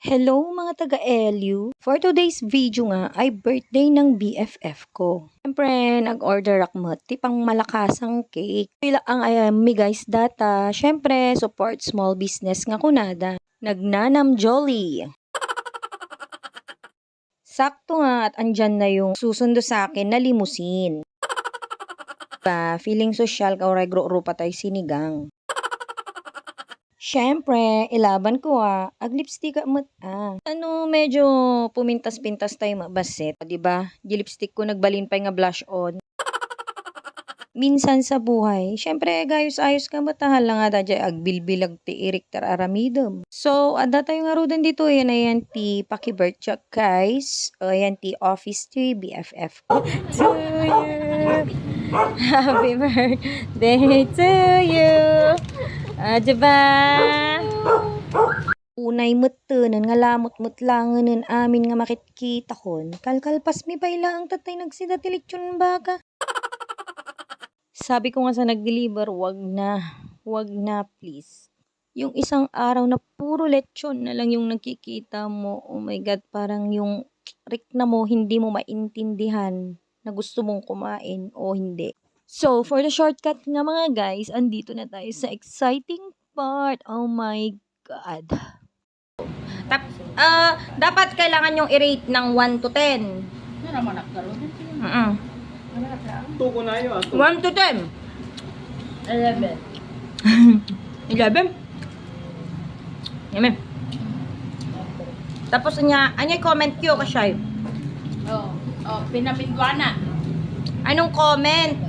Hello mga taga-LU! For today's video nga ay birthday ng BFF ko. Siyempre, nag-order ako tipang malakasang cake. Pila ang mi guys data. Siyempre, support small business nga kunada. Nagnanam Jolly. Sakto nga at andyan na yung susundo sa akin na limousine. Feeling social ka oray gro tayo sinigang. Siyempre, ilaban ko ag lipstick mo medyo pumintas-pintas tayo mabasit, 'di ba? Di lipstick ko nagbalin pa nga blush on. Minsan sa buhay, siyempre gayos-ayos ka matahal lang nga dadya ag bilbilag ti Eric aramidom. So, ada tayo nga rudan dito, yan ti pakibirthday guys. O yan ti office ti BFF ko. To you. Happy birthday to you. Diba? Unay mutunan nga lamot-mut langanan amin nga makikita kon. Kalkalpas mi bayla ang tatay nagsida ti lechon baka. Sabi ko nga sa nag-deliver, wag na please. Yung isang araw na puro lechon na lang yung nakikita mo. Oh my God, parang yung na mo hindi mo maintindihan na gusto mong kumain o hindi. So, for the shortcut nga mga guys, andito na tayo sa exciting part. Oh my God. Dapat kailangan yung i-rate ng 1 to 10. Ano naman nagkaroon? 1 to 10. 11. 11? Yaman. Tapos anya comment ko kasay. Pinamindwana. Anong comment?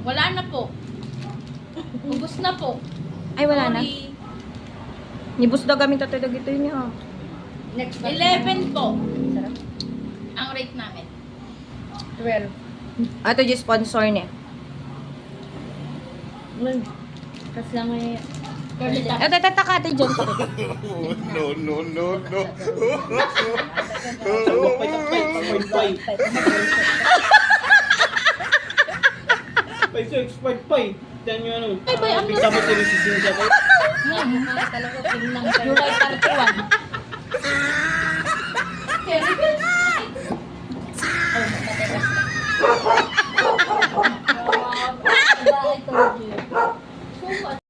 Wala na po. Ubus na po. Ay, wala na. Sorry. Nibus daw kami tatay dagito niya. Next 11 po. Ang rate namin. 12. Ato yung sponsor niya. Kasi lang may... Tataka tayo dyan. No. Ay, so expert pa eh. Diyan yung ano. Ay, boy, ang Bisa mo sinisising siya ko. Talaga, pinang kayo. July 31.